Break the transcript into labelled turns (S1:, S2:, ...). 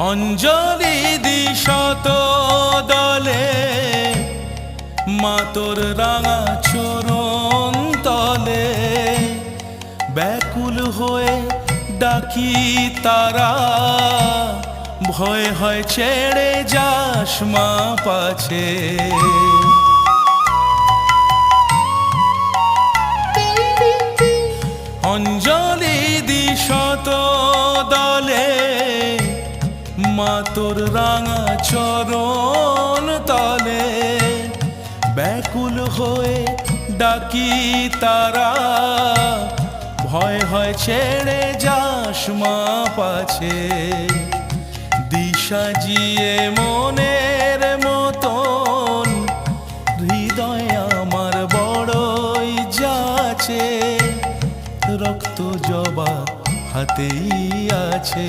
S1: অঞ্জলি দিশত দলে মা তোর রাঙা চরণ তলে ব্যাকুল হয়ে ডাকি তারা ভয় হয় ছেড়ে যাস মা পাছে অঞ্জলি দিশত দলে মা তোর রাঙা চরণ তলে ব্যাকুল হয়ে ডাকি তারা ভয় হয় ছেড়ে যাস মা পাছে দিশা জিয়ে মনের মতন হৃদয় আমার বড়ই যাচ্ছে রক্ত জবা হাতেই আছে।